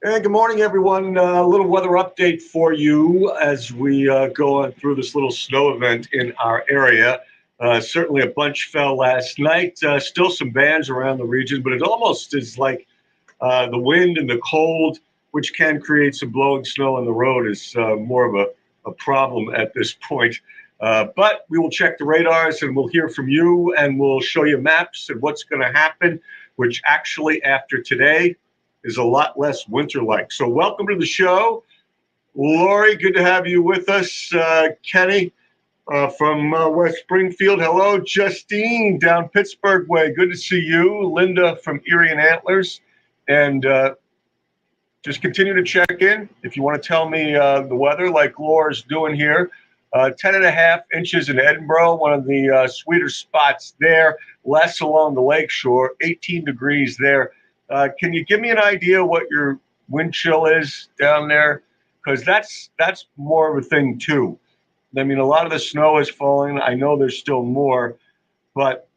Hey, good morning, everyone. A little weather update for you as we go on through this little snow event in our area. Certainly a bunch fell last night. Still some bands around the region, but it almost is like the wind and the cold, which can create some blowing snow on the road, is more of a problem at this point. But we will check the radars and we'll hear from you and we'll show you maps and what's going to happen, which actually after today is a lot less winter-like. So welcome to the show. Lori, good to have you with us. Kenny from West Springfield. Hello. Justine down Pittsburgh way. Good to see you. Linda from Erie and Antlers. And just continue to check in. If you want to tell me the weather like Laura's doing here. 10.5 inches in Edinburgh, one of the sweeter spots there. Less along the lake shore, 18 degrees there. Can you give me an idea what your wind chill is down there? Because that's more of a thing too. I mean, a lot of the snow is falling. I know there's still more, but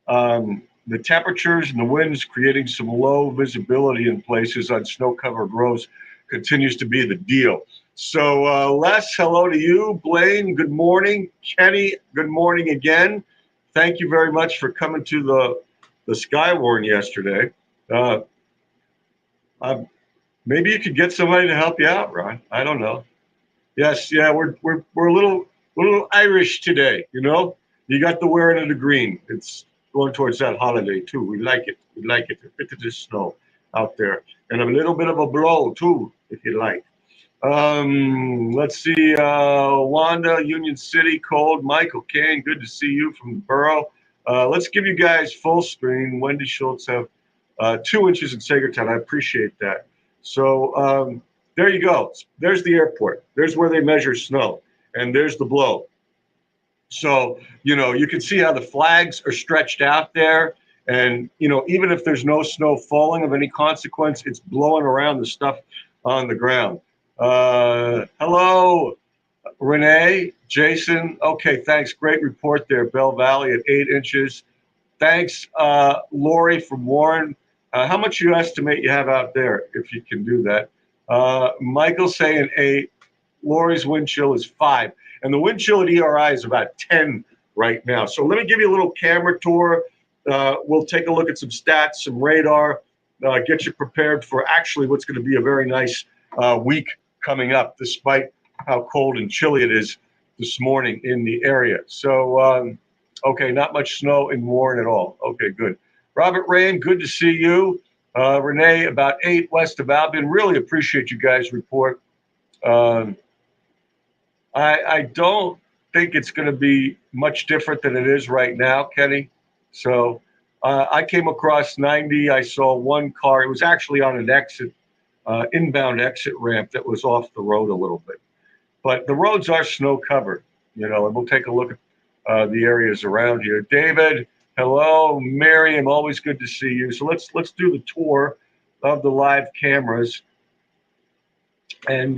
the temperatures and the winds creating some low visibility in places on snow-covered roads continues to be the deal. So Les, hello to you. Blaine, good morning. Kenny, good morning again. Thank you very much for coming to the Skywarn yesterday. Maybe you could get somebody to help you out, Ron. I don't know. Yes, yeah, we're a little Irish today, you know. You got the wearing of the green. It's going towards that holiday too. We like it. We like it. A bit of the snow out there, and a little bit of a blow too, if you like. Let's see. Wanda, Union City, cold. Michael Kane, good to see you from the borough. Let's give you guys full screen. Wendy Schultz have 2 inches in Sagertown. I appreciate that. So there you go. There's the airport. There's where they measure snow, and there's the blow. So, you know, you can see how the flags are stretched out there. And, you know, even if there's no snow falling of any consequence, it's blowing around the stuff on the ground. Hello, Renee, Jason. Okay, thanks. Great report there. Bell Valley at 8 inches. Thanks, Lori from Warren. How much you estimate you have out there, if you can do that? Michael saying 8. Lori's wind chill is 5. And the wind chill at ERI is about 10 right now. So let me give you a little camera tour. We'll take a look at some stats, some radar, get you prepared for actually what's going to be a very nice week coming up, despite how cold and chilly it is this morning in the area. So, okay, not much snow in Warren at all. Okay, good. Robert Rain, good to see you. Renee, about 8 west of Albion. Really appreciate you guys' report. I don't think it's going to be much different than it is right now, Kenny. So I came across 90. I saw one car. It was actually on an exit, inbound exit ramp that was off the road a little bit. But the roads are snow covered, you know, and we'll take a look at the areas around here. David, hello. Miriam, always good to see you. So let's do the tour of the live cameras. And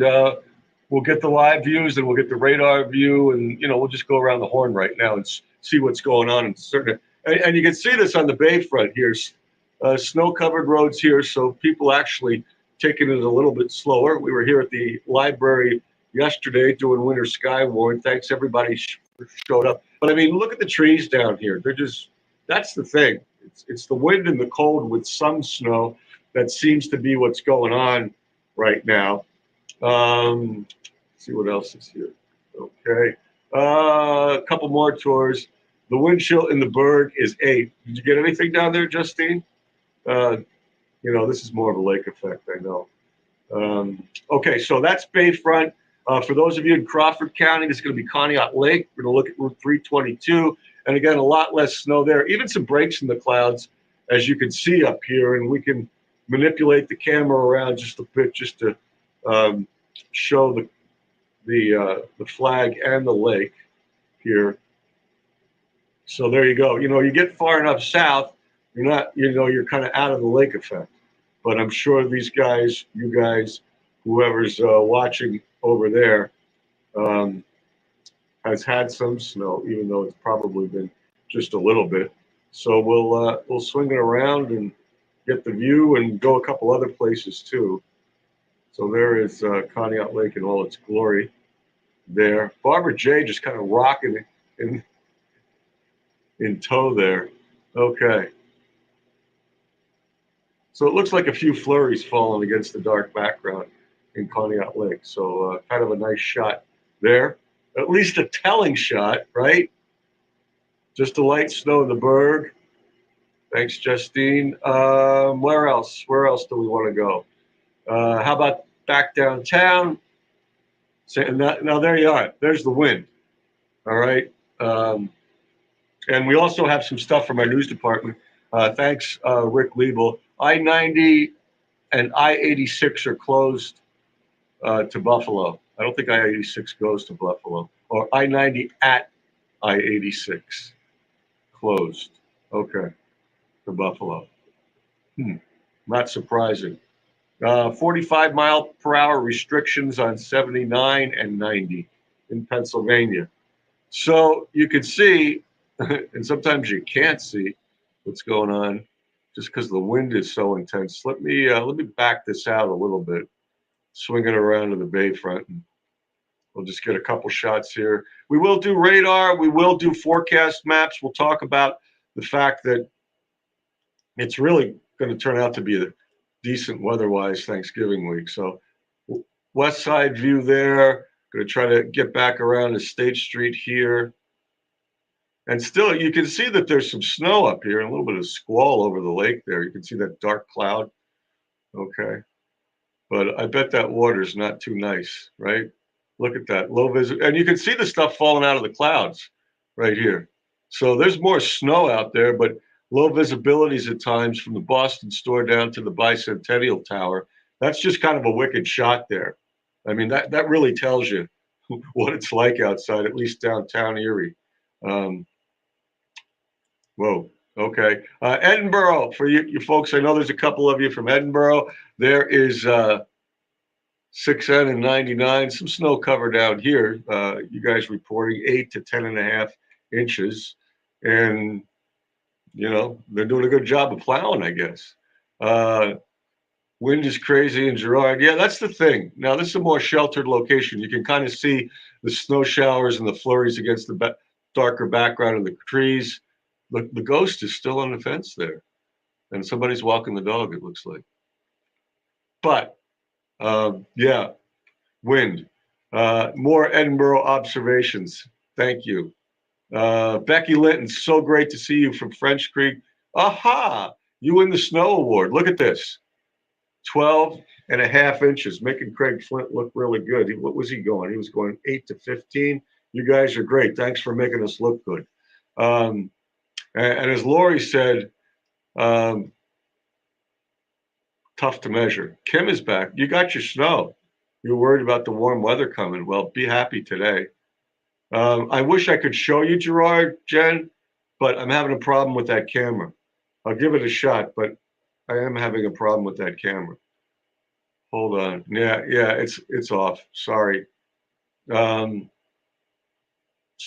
we'll get the live views and we'll get the radar view, and you know, we'll just go around the horn right now and see what's going on in certain. And you can see this on the Bayfront here, snow-covered roads here, so people actually taking it a little bit slower. We were here at the library yesterday doing Winter Skywarn. Thanks everybody showed up. But I mean, look at the trees down here. They're just, that's the thing. It's the wind and the cold with some snow that seems to be what's going on right now. See what else is here. Okay. A couple more tours. The wind chill in the Berg is 8. Did you get anything down there, Justine? You know, this is more of a lake effect, I know. Okay, so that's Bayfront. For those of you in Crawford County, it's going to be Conneaut Lake. We're going to look at Route 322. And again, a lot less snow there. Even some breaks in the clouds, as you can see up here. And we can manipulate the camera around just a bit just to show the flag and the lake here. So there you go. You know, you get far enough south, you're not, you know, you're kind of out of the lake effect. But I'm sure these guys, you guys, whoever's watching over there, has had some snow, even though it's probably been just a little bit. So we'll swing it around and get the view and go a couple other places too. So there is Conneaut Lake in all its glory there. Barbara J just kind of rocking in tow there. Okay. So it looks like a few flurries falling against the dark background in Conneaut Lake. So kind of a nice shot there. At least a telling shot, right? Just a light snow in the berg. Thanks, Justine. Where else? Where else do we want to go? How about back downtown? So, now there you are. There's the wind. All right. And we also have some stuff from our news department. Thanks, Rick Liebel. I-90 and I-86 are closed to Buffalo. I don't think I-86 goes to Buffalo. Or I-90 at I-86 closed. Okay, to Buffalo. Not surprising. 45 mile per hour restrictions on 79 and 90 in Pennsylvania. So you can see, and sometimes you can't see what's going on just because the wind is so intense. Let me back this out a little bit, swing it around to the bayfront, and we'll just get a couple shots here. We will do radar. We will do forecast maps. We'll talk about the fact that it's really going to turn out to be a decent weather-wise Thanksgiving week. So west side view there. Going to try to get back around to State Street here. And still, you can see that there's some snow up here and a little bit of squall over the lake there. You can see that dark cloud. Okay. But I bet that water's not too nice, right? Look at that low visit. And you can see the stuff falling out of the clouds right here. So there's more snow out there, but low visibilities at times from the Boston store down to the Bicentennial Tower. That's just kind of a wicked shot there. I mean, that really tells you what it's like outside, at least downtown Erie. Whoa. Okay. Edinboro, for you folks, I know there's a couple of you from Edinboro. There is 6N and 99, some snow cover down here. You guys reporting 8 to 10.5 inches. And, you know, they're doing a good job of plowing, I guess. Wind is crazy in Girard. Yeah, that's the thing. Now, this is a more sheltered location. You can kind of see the snow showers and the flurries against the darker background of the trees. The ghost is still on the fence there. And somebody's walking the dog, it looks like. But, yeah, wind. More Edinboro observations. Thank you. Becky Linton, so great to see you from French Creek. Aha! You win the snow award. Look at this. 12.5 inches, making Craig Flint look really good. What was he going? He was going 8 to 15. You guys are great. Thanks for making us look good. And as Lori said, tough to measure. Kim is back. You got your snow. You were worried about the warm weather coming. Well, be happy today. I wish I could show you, Gerard, Jen, but I'm having a problem with that camera. I'll give it a shot, but I am having a problem with that camera. Hold on. Yeah, it's off. Sorry. So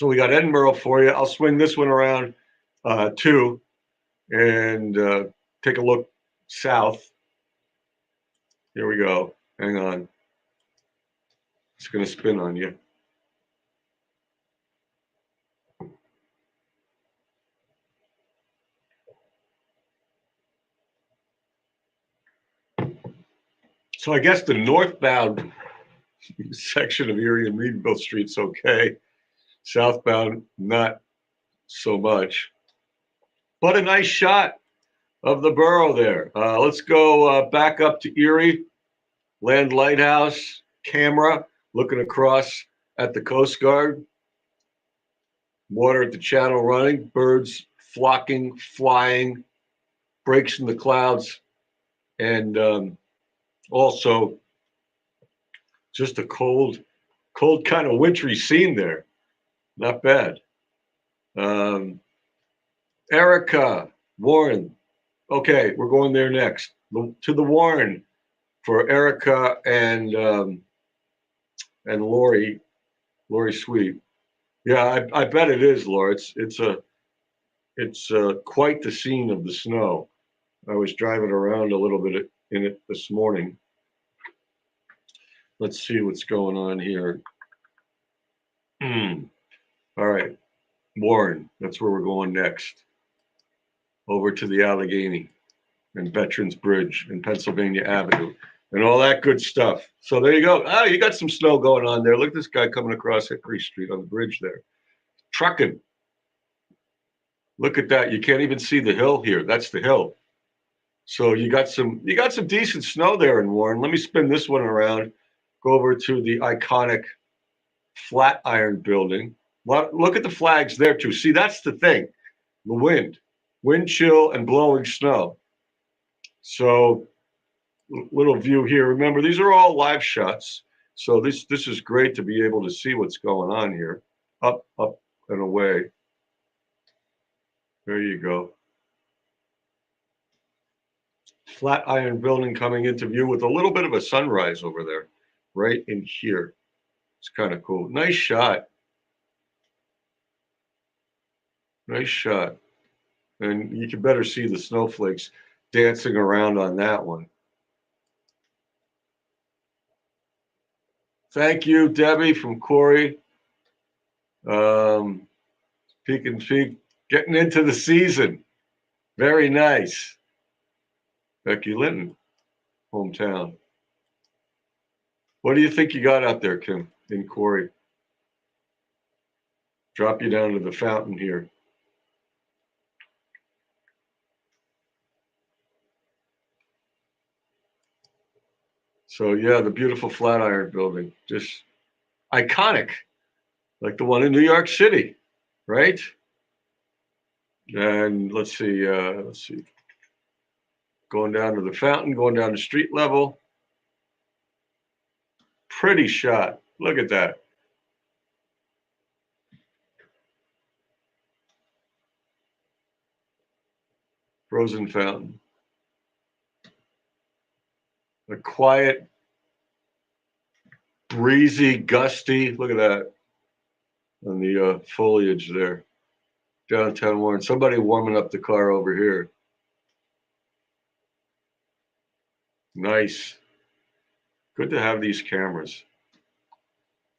we got Edinboro for you. I'll swing this one around too and take a look south. Here we go. Hang on. It's going to spin on you. So I guess the northbound section of Erie and Meadville Street's okay. Southbound, not so much. But a nice shot of the borough there. Let's go back up to Erie. Land Lighthouse, camera, looking across at the Coast Guard. Water at the channel running, birds flocking, flying, breaks in the clouds, and also just a cold kind of wintry scene there. Not bad. Erica, Warren. Okay, we're going there next. To the Warren for Erica and Lori Sweet. Yeah, I bet it is, Laura. It's quite the scene of the snow. I was driving around a little bit in it this morning. let's see what's going on here. All right, Warren, that's where we're going next. Over to the Allegheny and Veterans Bridge and Pennsylvania Avenue and all that good stuff. So there you go. Oh, you got some snow going on there. Look at this guy coming across Hickory Street on the bridge there. Trucking. Look at that. You can't even see the hill here. That's the hill. So you got some decent snow there in Warren. Let me spin this one around. Go over to the iconic Flatiron Building. Look at the flags there too. See, that's the thing. The wind chill and blowing snow. So little view here. Remember, these are all live shots. So this is great to be able to see what's going on here. Up and away. There you go. Flatiron Building coming into view with a little bit of a sunrise over there, right in here. It's kind of cool. Nice shot. Nice shot. And you can better see the snowflakes dancing around on that one. Thank you, Debbie from Corey. Peek and Peek, getting into the season. Very nice. Becky Linton, hometown. What do you think you got out there, Kim, in Corey? Drop you down to the fountain here. So yeah, the beautiful Flatiron Building, just iconic, like the one in New York City, right? And let's see, going down to the fountain, going down to street level. Pretty shot. Look at that. Frozen fountain. A quiet, breezy, gusty. Look at that on the foliage there. Downtown Warren. Somebody warming up the car over here. Nice. Good to have these cameras.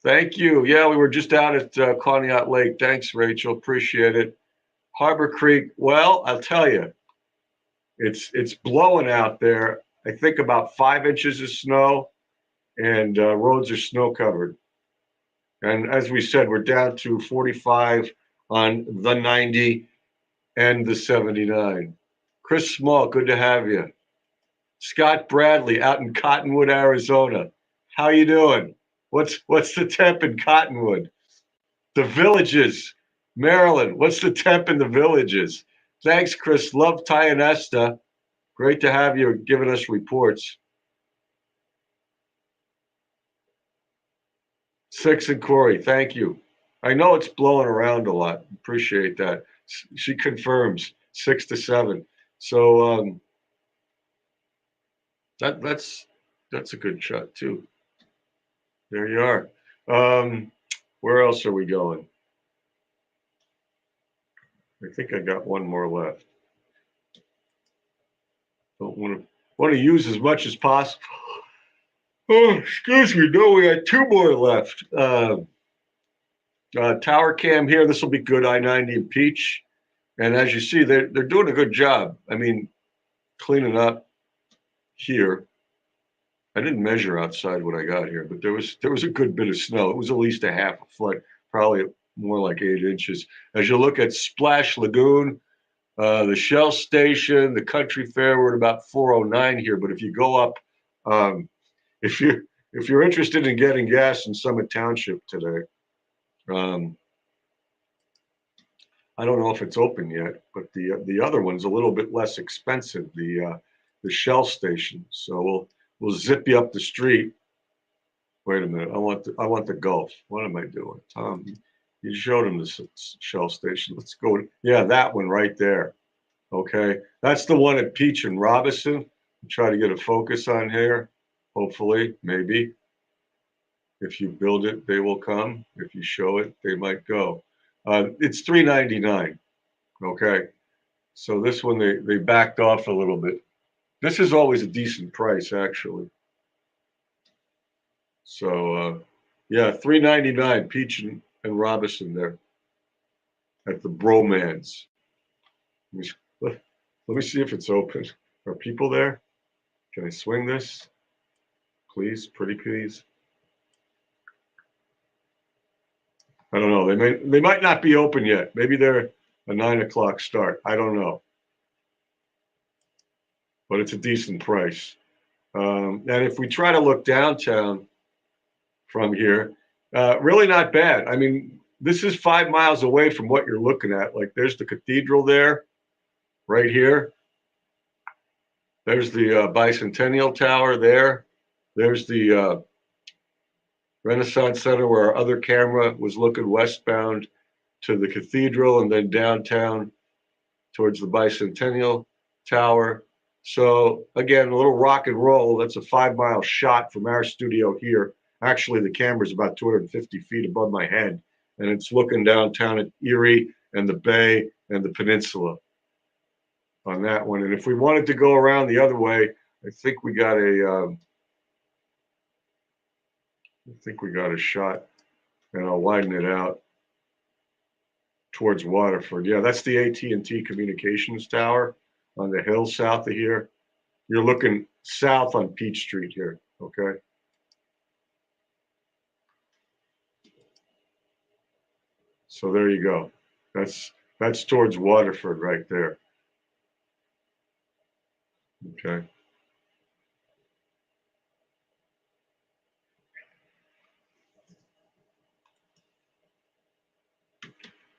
Thank you. Yeah, we were just out at Conneaut Lake. Thanks, Rachel. Appreciate it. Harbor Creek. Well, I'll tell you, it's blowing out there. I think about 5 inches of snow, and roads are snow covered. And as we said, we're down to 45 on the 90 and the 79. Chris Small, good to have you. Scott Bradley out in Cottonwood, Arizona. How you doing? What's the temp in Cottonwood? The Villages, Maryland. What's the temp in the Villages? Thanks, Chris. Love Tyanesta. Great to have you giving us reports. 6 and Corey, thank you. I know it's blowing around a lot. Appreciate that. She confirms 6 to 7. So that's a good shot too. There you are. Where else are we going? I think I got one more left. Don't want to use as much as possible. Oh, excuse me. No, we got 2 more left. Tower cam here. This will be good. I-90 and Peach. And as you see, they're doing a good job. I mean, cleaning up here. I didn't measure outside what I got here, but there was a good bit of snow. It was at least a half a foot, probably more like 8 inches. As you look at Splash Lagoon, the Shell Station, the Country Fair, we're at about 409 here. But if you go up, if you're interested in getting gas in Summit Township today, I don't know if it's open yet, but the other one's a little bit less expensive, the Shell Station. So we'll zip you up the street. Wait a minute, I want the Gulf. What am I doing, Tom? You showed him the Shell Station. Let's go. Yeah, that one right there. Okay, that's the one at Peach and Robinson. Try to get a focus on here. Hopefully, maybe. If you build it, they will come. If you show it, they might go. It's $3.99. Okay, so this one they backed off a little bit. This is always a decent price, actually. So, yeah, $3.99 Peach and Robinson there at the Bromans. Let me see if it's open. Are people there? Can I swing this? Please, pretty please. I don't know. They might not be open yet. Maybe they're a 9 o'clock start. I don't know. But it's a decent price. And if we try to look downtown from here, really not bad. I mean, this is 5 miles away from what you're looking at. Like there's the cathedral there, right here. There's the Bicentennial Tower there. There's the Renaissance Center where our other camera was looking westbound to the cathedral and then downtown towards the Bicentennial Tower. So again, a little rock and roll. That's a 5 mile shot from our studio here. Actually, the camera's about 250 feet above my head, and it's looking downtown at Erie and the Bay and the peninsula on that one. And if we wanted to go around the other way, I think we got a shot, and I'll widen it out towards Waterford. Yeah, that's the AT&T Communications Tower on the hill south of here. You're looking south on Peach Street here, okay? So there you go. That's towards Waterford right there. Okay.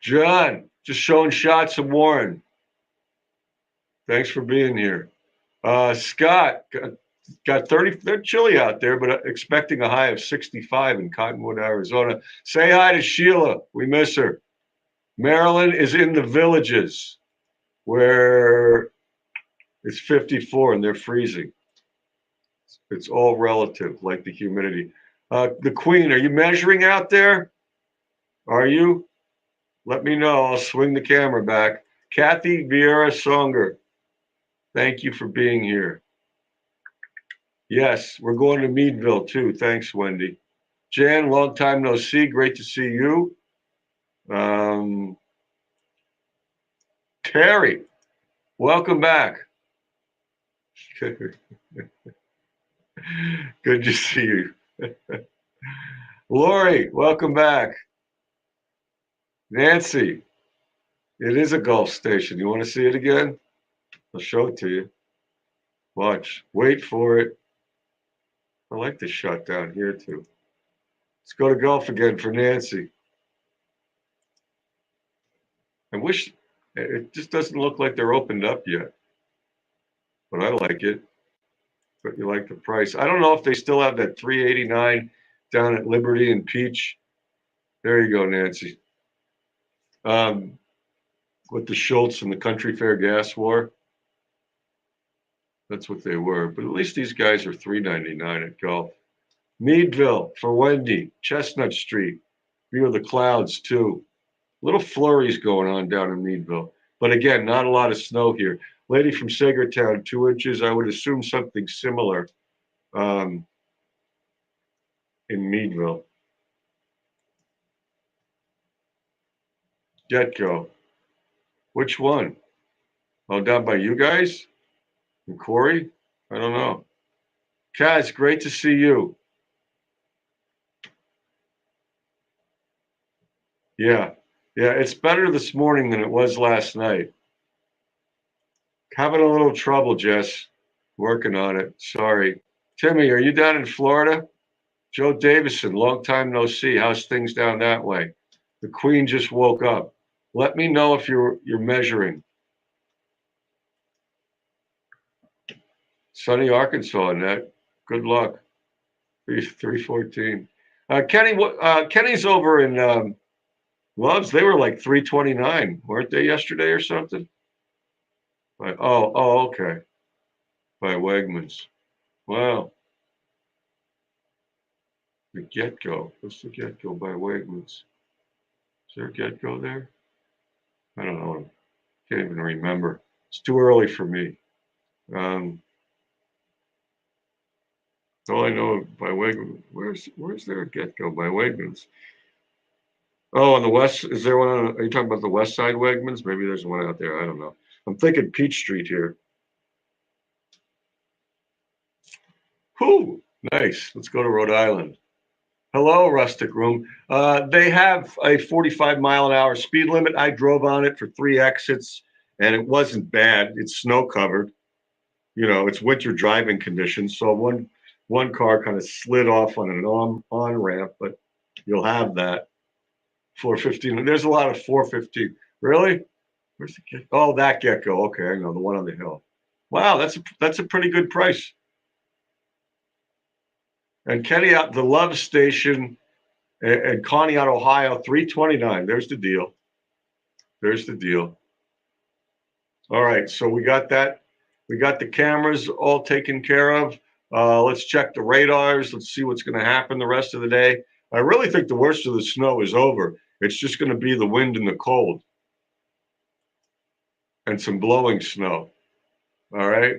John, just showing shots of Warren. Thanks for being here. Scott, got 30, they're chilly out there, but expecting a high of 65 in Cottonwood, Arizona. Say hi to Sheila. We miss her. Maryland is in the villages where it's 54 and they're freezing. It's all relative, like the humidity. The Queen, are you measuring out there? Are you? Let me know. I'll swing the camera back. Kathy Vieira Songer, thank you for being here. Yes, we're going to Meadville too. Thanks, Wendy. Jan, long time no see. Great to see you. Terry, welcome back. Good to see you. Lori, welcome back. Nancy, it is a Gulf station. You want to see it again? I'll show it to you. Watch. Wait for it. I like the shot down here too. Let's go to Gulf again for Nancy. I wish it just doesn't look like they're opened up yet, but I like it. But you like the price. I don't know if they still have that $3.89 down at Liberty and Peach. There you go, Nancy. With the Schultz and the Country Fair gas war. That's what they were. But at least these guys are $3.99 at Gulf. Meadville for Wendy. Chestnut Street. View of the clouds too. Little flurries going on down in Meadville. But again, not a lot of snow here. Lady from Sagertown, 2 inches. I would assume something similar in Meadville. Getco. Which one? Oh, down by you guys? And Corey? I don't know. Kaz, great to see you. Yeah. Yeah, it's better this morning than it was last night. Having a little trouble, Jess. Working on it. Sorry. Timmy, are you down in Florida? Joe Davison, long time no see. How's things down that way? The Queen just woke up. Let me know if you're measuring. Sunny Arkansas, Annette. Good luck. 314. Kenny's over in Loves. They were like 329, weren't they yesterday or something? Okay. By Wegmans. Wow. The Get-Go. What's the Get-Go by Wegmans? Is there a Get-Go there? I don't know. Can't even remember. It's too early for me. All I know by Wegmans. Where's there a Get-Go by Wegmans? Oh, on the west, is there one? Are you talking about the west side Wegmans? Maybe there's one out there. I don't know. I'm thinking Peach Street here. Whew, nice. Let's go to Rhode Island. Hello, Rustic Room. They have a 45-mile-an-hour speed limit. I drove on it for 3 exits, and it wasn't bad. It's snow covered. You know, it's winter driving conditions. So one car kind of slid off on an on ramp, but you'll have that 415. There's a lot of 415. Really? Where's the get? Oh, that Get-Go. Okay, I know the one on the hill. Wow, that's a pretty good price. And Kenny out the Love Station and Conneaut, Ohio, 329. There's the deal. There's the deal. All right, so we got that. We got the cameras all taken care of. Let's check the radars. Let's see what's going to happen the rest of the day. I really think the worst of the snow is over. It's just going to be the wind and the cold and some blowing snow. All right.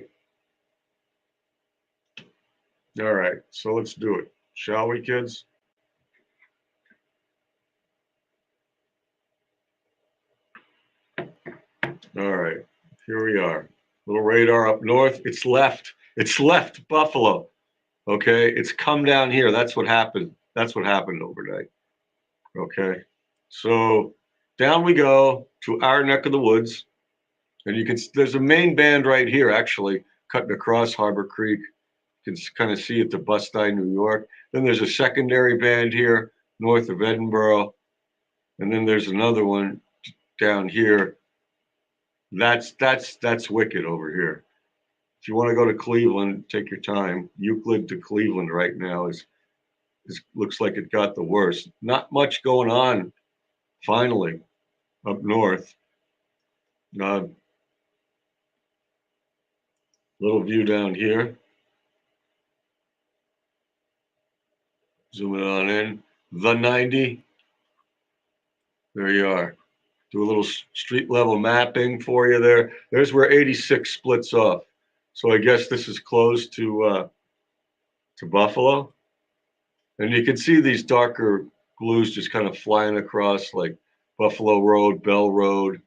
All right. So let's do it. Shall we, kids? All right. Here we are. Little radar up north. It's left. It's left Buffalo. Okay. It's come down here. That's what happened. That's what happened overnight. Okay. So down we go to our neck of the woods. And you can, there's a main band right here, actually, cutting across Harbor Creek. You can kind of see it to Gusty, New York. Then there's a secondary band here north of Edinburgh. And then there's another one down here. That's wicked over here. If you want to go to Cleveland, take your time. Euclid to Cleveland right now is looks like it got the worst. Not much going on. Finally, up north. Little view down here. Zooming on in. The 90. There you are. Do a little street level mapping for you there. There's where 86 splits off. So I guess this is close to Buffalo. And you can see these darker blues just kind of flying across like Buffalo Road, Bell Road,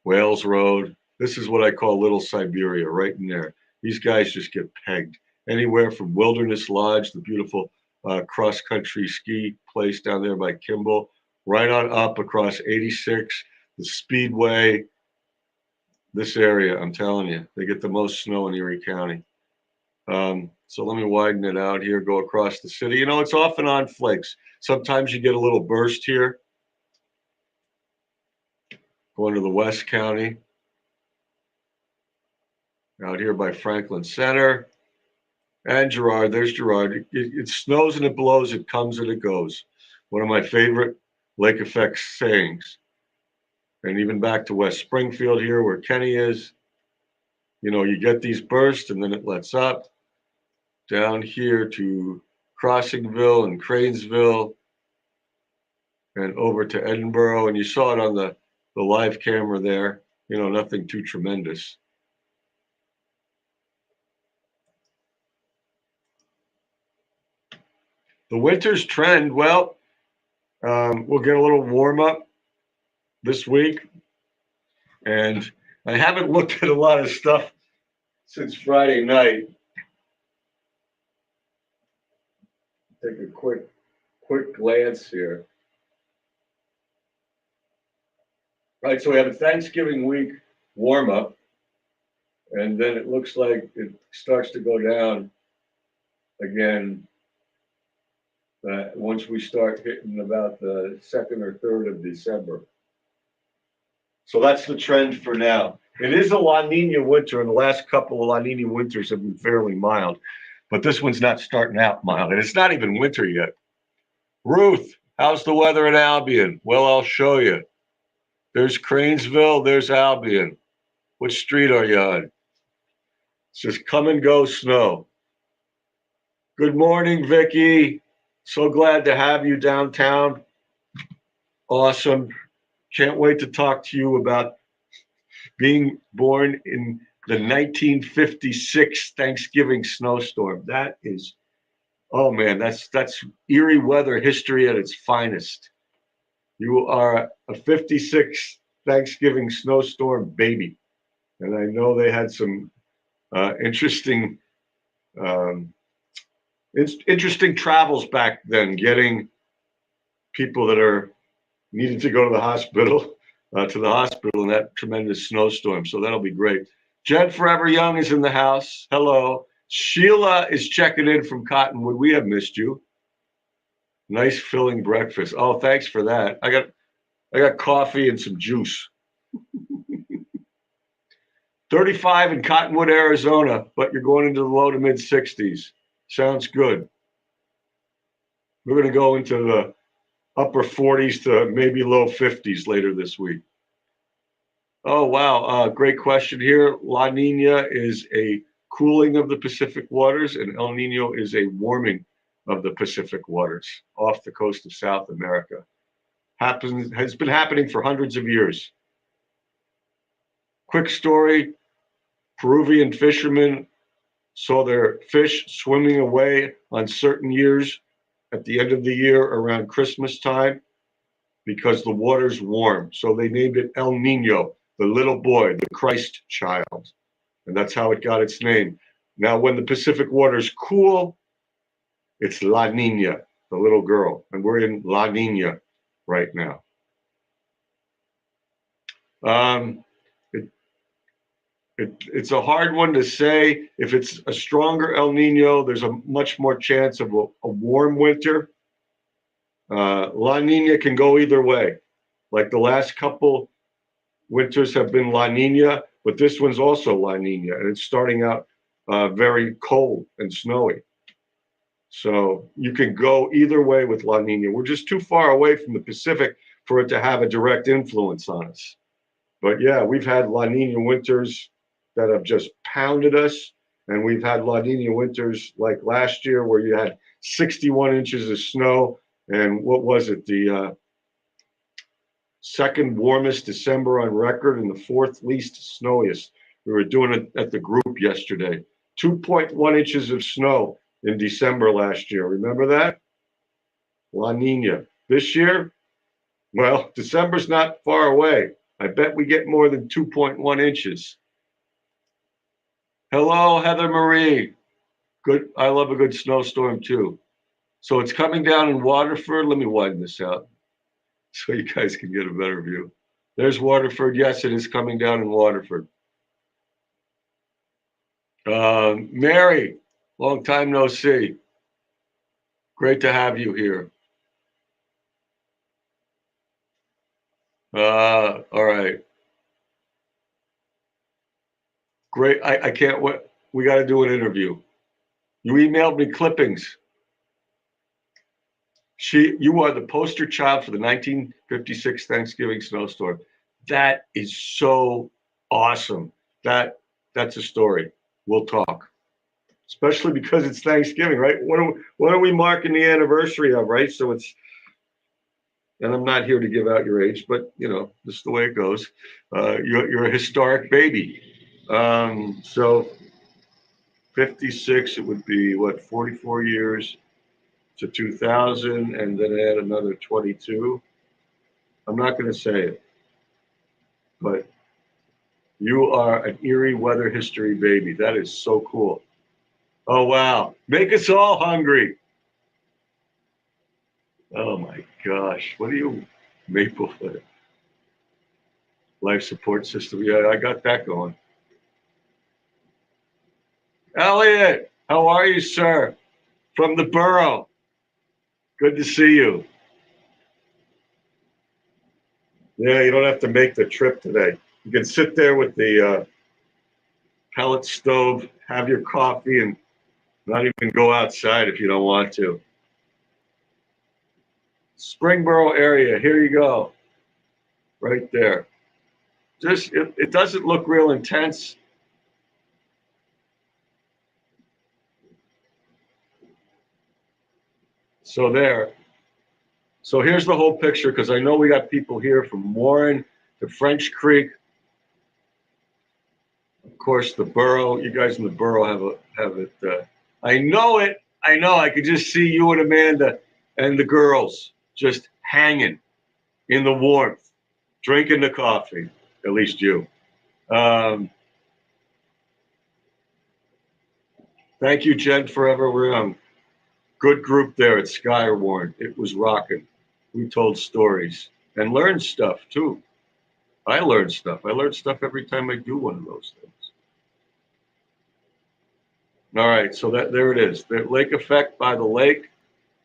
Wales Road. This is what I call Little Siberia right in there. These guys just get pegged. Anywhere from Wilderness Lodge, the beautiful cross-country ski place down there by Kimball, right on up across 86, the Speedway, this area, I'm telling you, they get the most snow in Erie County. So let me widen it out here, go across the city. You know, it's off and on flakes. Sometimes you get a little burst here. Going to the West County. Out here by Franklin Center. And Girard, there's Girard. It snows and it blows, it comes and it goes. One of my favorite lake effect sayings. And even back to West Springfield here where Kenny is, you know, you get these bursts and then it lets up. Down here to Crossingville and Cranesville and over to Edinburgh. And you saw it on the live camera there, you know, nothing too tremendous. The winter's trend, well, we'll get a little warm up this week. And I haven't looked at a lot of stuff since Friday night. Take a quick glance here. All right, so we have a Thanksgiving week warm up, and then it looks like it starts to go down again once we start hitting about the 2nd or 3rd of December. So that's the trend for now. It is a La Nina winter, and the last couple of La Nina winters have been fairly mild, but this one's not starting out mild, and it's not even winter yet. Ruth, how's the weather in Albion? Well, I'll show you. There's Cranesville, there's Albion. Which street are you on? It says come and go snow. Good morning, Vicky. So glad to have you downtown. Awesome. Can't wait to talk to you about being born in the 1956 Thanksgiving snowstorm. That is, oh man, that's eerie weather history at its finest. You are a 56 Thanksgiving snowstorm baby. And I know they had some interesting um, interesting travels back then, getting people that are needed to go to the hospital in that tremendous snowstorm. So that'll be great. Jen Forever Young is in the house. Hello. Sheila is checking in from Cottonwood. We have missed you. Nice filling breakfast. Oh, thanks for that. I got coffee and some juice. 35 in Cottonwood, Arizona, but you're going into the low to mid 60s. Sounds good. We're going to go into the upper 40s to maybe low 50s later this week. Oh, wow. Great question here. La Nina is a cooling of the Pacific waters, and El Nino is a warming of the Pacific waters off the coast of South America. Has been happening for hundreds of years. Quick story. Peruvian fishermen saw their fish swimming away on certain years at the end of the year around Christmas time because the water's warm. So they named it El Nino, the little boy, the Christ child. And that's how it got its name. Now, when the Pacific waters cool, it's La Nina, the little girl. And we're in La Nina right now. It's a hard one to say. If it's a stronger El Nino, there's a much more chance of a warm winter. La Nina can go either way. Like the last couple winters have been La Nina, but this one's also La Nina, and it's starting out very cold and snowy. So you can go either way with La Nina. We're just too far away from the Pacific for it to have a direct influence on us. But yeah, we've had La Nina winters that have just pounded us. And we've had La Nina winters like last year where you had 61 inches of snow. And what was it? The second warmest December on record and the fourth least snowiest. We were doing it at the group yesterday. 2.1 inches of snow in December last year. Remember that? La Nina. This year, well, December's not far away. I bet we get more than 2.1 inches. Hello, Heather Marie. Good. I love a good snowstorm too. So it's coming down in Waterford. Let me widen this out so you guys can get a better view. There's Waterford. Yes, it is coming down in Waterford. Mary, long time no see. Great to have you here. All right. Great. I can't wait. We got to do an interview. You emailed me clippings. You are the poster child for the 1956 Thanksgiving snowstorm. That is so awesome. That's a story. We'll talk. Especially because it's Thanksgiving, right? What are we marking the anniversary of, right? So it's, and I'm not here to give out your age, but you know, this is the way it goes. You're a historic baby. So 56, it would be what, 44 years to 2000, and then add another 22. I'm not going to say it, but you are an eerie weather history baby. That is so cool. Oh, wow. Make us all hungry. Oh, my gosh. What are you, Maple Life Support System? Yeah, I got that going. Elliot, how are you, sir? From the borough. Good to see you. Yeah, you don't have to make the trip today. You can sit there with the pellet stove, have your coffee, and not even go outside if you don't want to. Springboro area, here you go. Right there. Just, it doesn't look real intense. So there. So here's the whole picture, because I know we got people here from Warren to French Creek. Of course, the borough. You guys in the borough have it. I know it. I know. I could just see you and Amanda and the girls just hanging in the warmth, drinking the coffee. At least you. Um, Thank you, Jen Forever. We're good group there at Skywarn. It was rocking. We told stories and learned stuff too. I learned stuff. I learn stuff every time I do one of those things. All right, so there it is. The Lake Effect by the lake.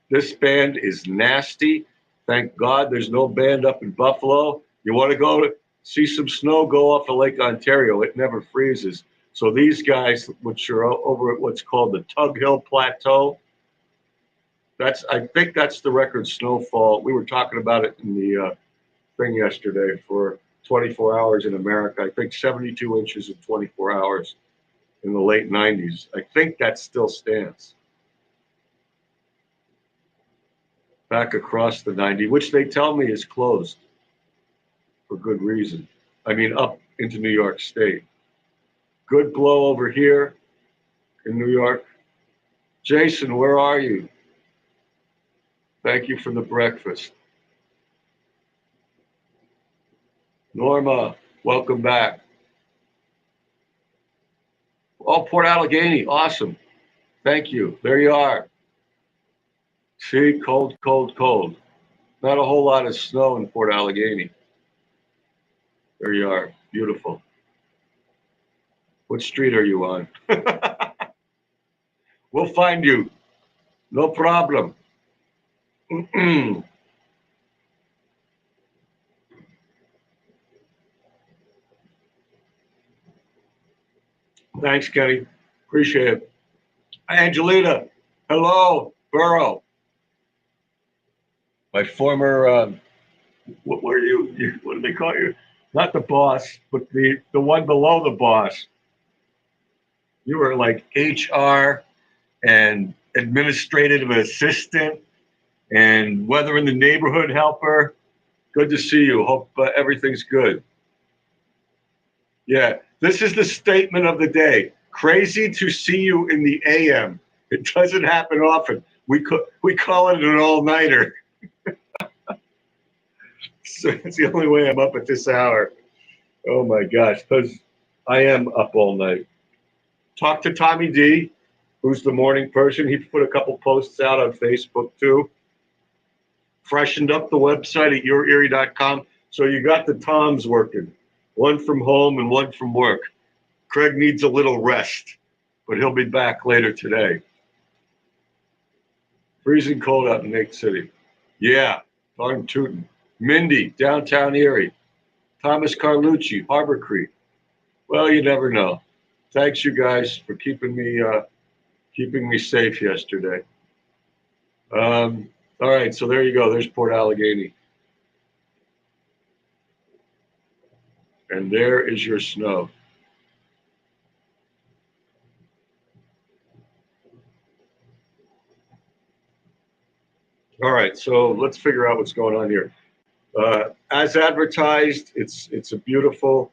This band is nasty. Thank God there's no band up in Buffalo. You want to go to see some snow, go off of Lake Ontario. It never freezes. So these guys, which are over at what's called the Tug Hill Plateau, I think that's the record snowfall. We were talking about it in the thing yesterday for 24 hours in America. I think 72 inches in 24 hours in the late 90s. I think that still stands. Back across the 90, which they tell me is closed for good reason. I mean, up into New York State. Good blow over here in New York. Jason, where are you? Thank you for the breakfast. Norma, welcome back. Oh, Port Allegheny, awesome. Thank you. There you are. See, cold, cold, cold. Not a whole lot of snow in Port Allegheny. There you are. Beautiful. What street are you on? We'll find you. No problem. Thanks, Kenny. Appreciate it. Angelita, hello, Burrow. My former, what were you? What did they call you? Not the boss, but the one below the boss. You were like HR and administrative assistant and weather in the neighborhood helper. Good to see you. Hope everything's good. Yeah, this is the statement of the day. Crazy to see you in the AM. It doesn't happen often. We call it an all-nighter. So it's the only way I'm up at this hour. Oh my gosh, because I am up all night. Talk to Tommy D, who's the morning person. He put a couple posts out on Facebook too. Freshened up the website at yourerie.com. So you got the Toms working, one from home and one from work. Craig needs a little rest, but he'll be back later today. Freezing cold out in Lake City. Yeah, darn tootin'. Mindy, downtown Erie. Thomas Carlucci, Harbor Creek. Well, you never know. Thanks, you guys, for keeping me safe yesterday. All right, so there you go. There's Port Allegheny. And there is your snow. All right, so let's figure out what's going on here. As advertised, it's a beautiful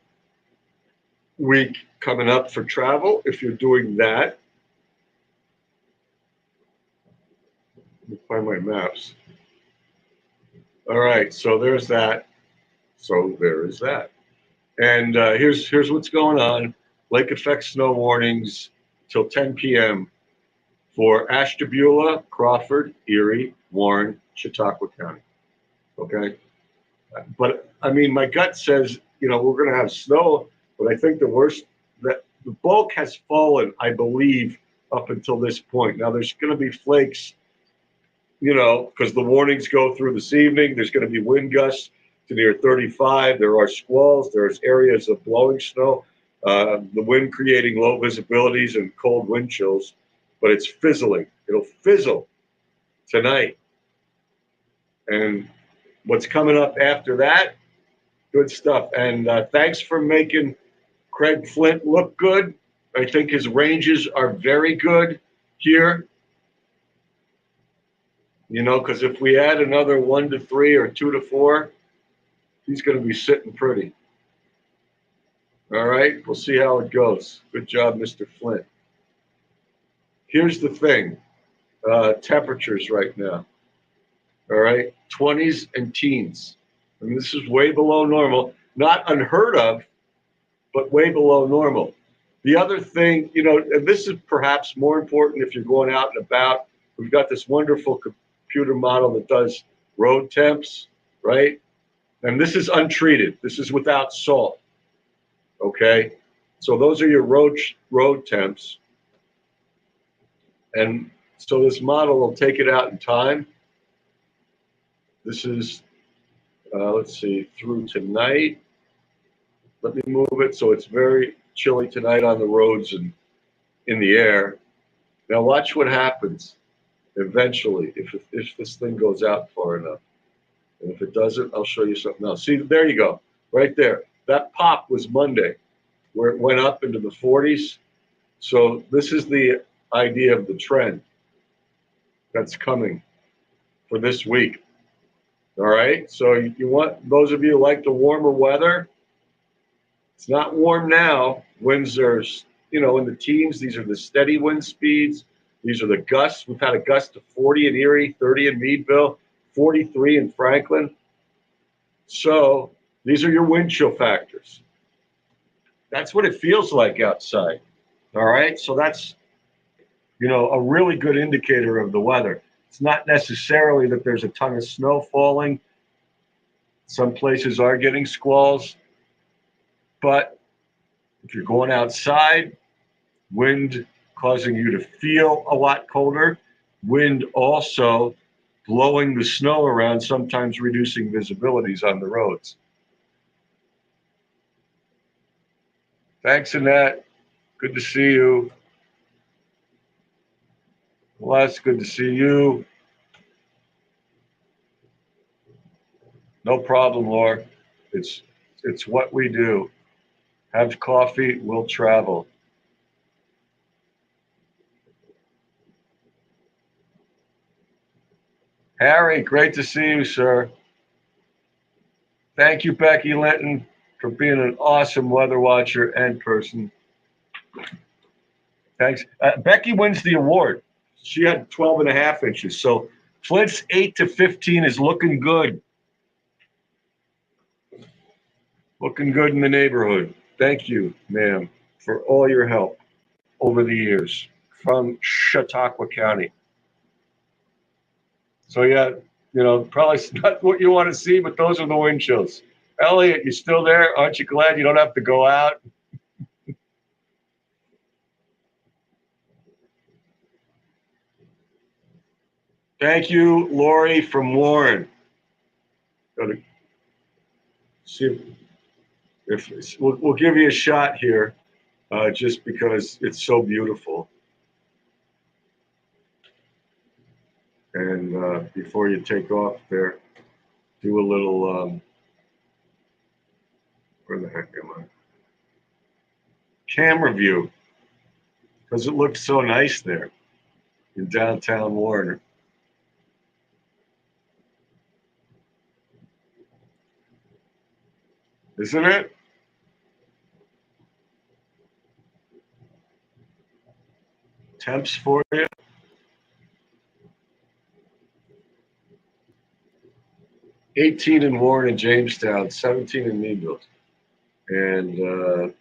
week coming up for travel. If you're doing that, let me find my maps. All right, so there's that. So there is that. And here's what's going on. Lake effect snow warnings till 10 p.m. for Ashtabula, Crawford, Erie, Warren, Chautauqua County. Okay? But, I mean, my gut says, we're going to have snow, but I think that the bulk has fallen, I believe, up until this point. Now, there's going to be flakes, because the warnings go through this evening. There's going to be wind gusts to near 35. There are squalls. There's areas of blowing snow, the wind creating low visibilities and cold wind chills, but it's fizzling. It'll fizzle tonight. And what's coming up after that, good stuff. And thanks for making Craig Flint look good. I think his ranges are very good here. Because if we add another 1 to 3 or 2 to 4, he's going to be sitting pretty. All right, we'll see how it goes. Good job, Mr. Flint. Here's the thing, temperatures right now. All right, 20s and teens. I mean, this is way below normal. Not unheard of, but way below normal. The other thing, and this is perhaps more important if you're going out and about. We've got this wonderful computer model that does road temps, right? And this is untreated. This is without salt. Okay, so those are your road temps, and so this model will take it out in time. This is let's see, through tonight. Let me move it so it's very chilly tonight on the roads and in the air. Now watch what happens eventually if this thing goes out far enough. And if it doesn't, I'll show you something else. See, there you go, right there. That pop was Monday, where it went up into the 40s. So this is the idea of the trend that's coming for this week. All right. So you want those of you who like the warmer weather. It's not warm now. Winds are, in the teens. These are the steady wind speeds. These are the gusts. We've had a gust of 40 in Erie, 30 in Meadville, 43 in Franklin. So these are your wind chill factors. That's what it feels like outside. All right. So that's, a really good indicator of the weather. It's not necessarily that there's a ton of snow falling. Some places are getting squalls. But if you're going outside, wind causing you to feel a lot colder, wind also blowing the snow around, sometimes reducing visibilities on the roads. Thanks, Annette. Good to see you. Les, good to see you. No problem, Laura. It's what we do. Have coffee, we'll travel. Harry, great to see you, sir. Thank you, Becky Linton, for being an awesome weather watcher and person. Thanks. Becky wins the award. She had 12 and a half inches. So Flint's 8 to 15 is looking good. Looking good in the neighborhood. Thank you, ma'am, for all your help over the years from Chautauqua County. So yeah, probably not what you want to see, but those are the wind chills. Elliot, you still there? Aren't you glad you don't have to go out? Thank you, Lori from Warren. Got to see if we'll give you a shot here, just because it's so beautiful. And before you take off there, do a little, where the heck am I? Camera view, because it looks so nice there in downtown Warren. Isn't it? Temps for you. 18 in Warren and Jamestown, 17 in Meadville. And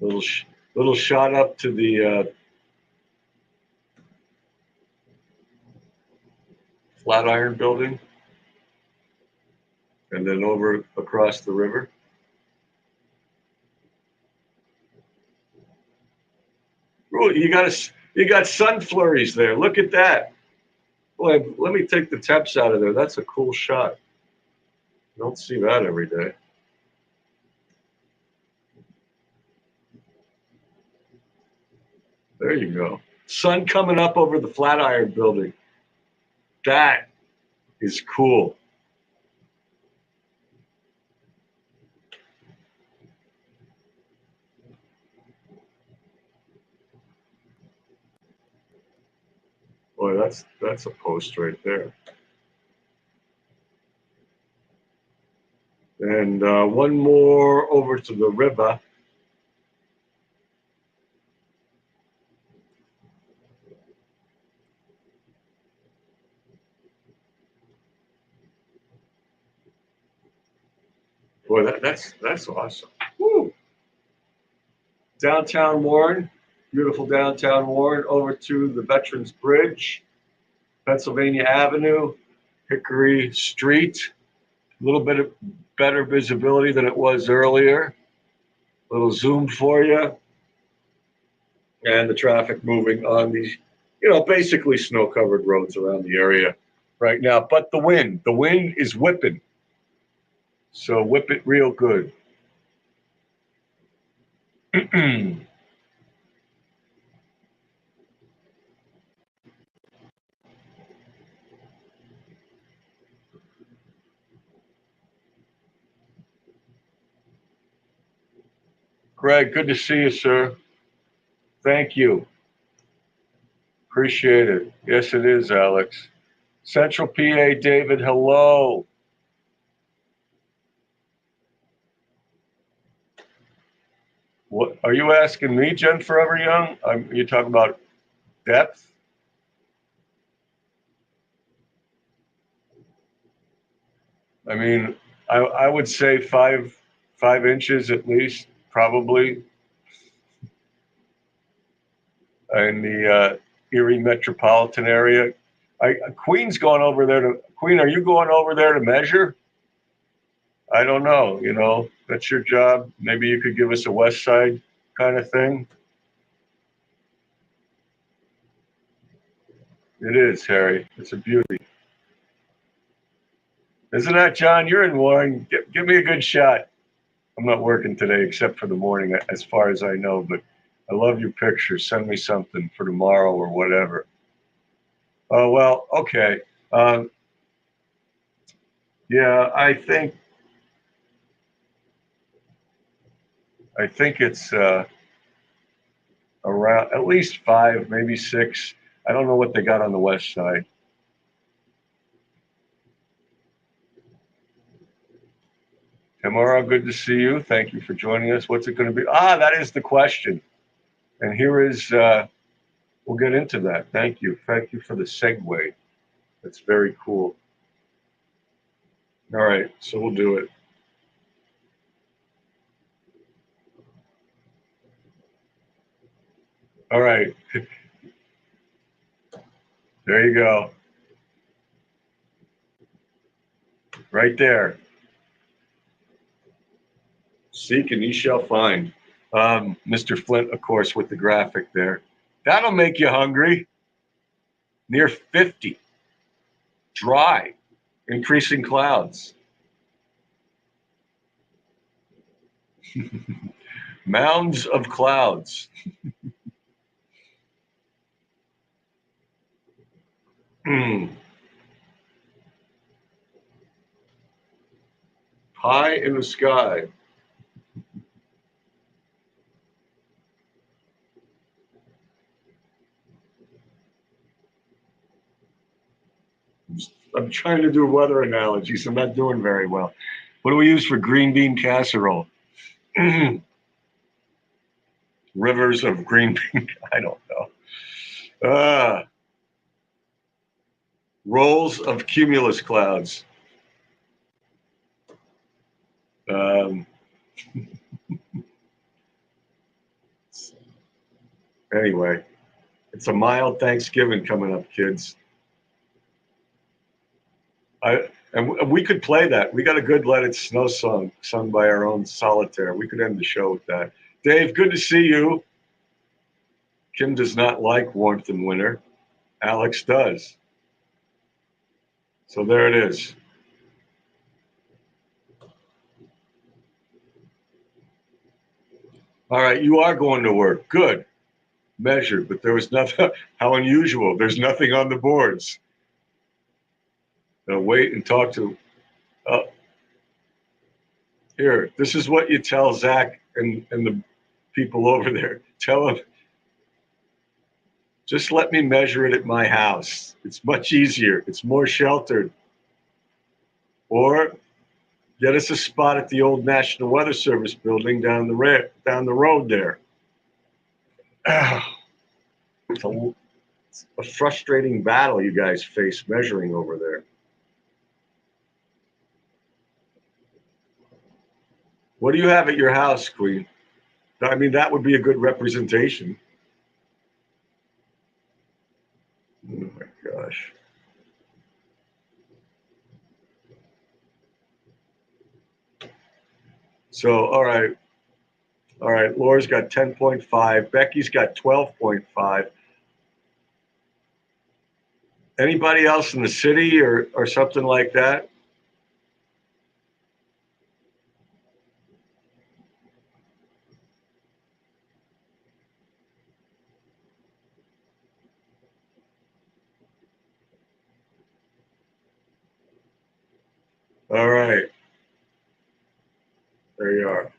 little shot up to the Flatiron building, and then over across the river. Ooh, you got sun flurries there. Look at that. Boy, let me take the temps out of there. That's a cool shot. You don't see that every day. There you go. Sun coming up over the Flatiron building. That is cool. Boy, that's a post right there. And one more over to the river. Boy, that's awesome. Woo. Downtown Warren, beautiful downtown Warren, over to the Veterans Bridge, Pennsylvania Avenue, Hickory Street. A little bit of better visibility than it was earlier. A little zoom for you. And the traffic moving on these, basically snow-covered roads around the area right now. But the wind is whipping. So whip it real good. Greg, good to see you, sir. Thank you. Appreciate it. Yes, it is, Alex. Central PA, David, hello. What are you asking me, Jen Forever Young? You talking about depth? I mean, I would say 5 inches at least, probably, in the Erie metropolitan area. Queen's going over there to Queen. Are you going over there to measure? I don't know. That's your job. Maybe you could give us a West Side kind of thing. It is, Harry. It's a beauty. Isn't that, John? You're in Warren. Give me a good shot. I'm not working today except for the morning, as far as I know, but I love your pictures. Send me something for tomorrow or whatever. Oh, well, okay. Yeah, I think it's around at least 5, maybe 6. I don't know what they got on the West Side. Tamara, good to see you. Thank you for joining us. What's it going to be? That is the question. And here is, we'll get into that. Thank you. Thank you for the segue. That's very cool. All right, so we'll do it. All right. There you go. Right there. Seek and ye shall find. Mr. Flint, of course, with the graphic there. That'll make you hungry. Near 50. Dry. Increasing clouds. Mounds of clouds. High in the sky. I'm trying to do weather analogies. I'm not doing very well. What do we use for green bean casserole? Rivers of green bean. I don't know. Rolls of cumulus clouds. Um, anyway, it's a mild Thanksgiving coming up, kids. And we could play that. We got a good Let It Snow song sung by our own Solitaire. We could end the show with that. Dave, good to see you. Kim does not like warmth in winter. Alex does. So there it is. All right, you are going to work. Good. Measured, but there was nothing. How unusual. There's nothing on the boards. Wait and talk to. Uh, Here, this is what you tell Zach and the people over there. Tell them, just let me measure it at my house. It's much easier. It's more sheltered. Or Get us a spot at the old National Weather Service building down down the road there. It's a frustrating battle you guys face measuring over there. What do you have at your house, Queen? I mean, that would be a good representation. Oh my gosh. So, all right. All right. Laura's got 10.5. Becky's got 12.5. Anybody else in the city or something like that? All right. There you are.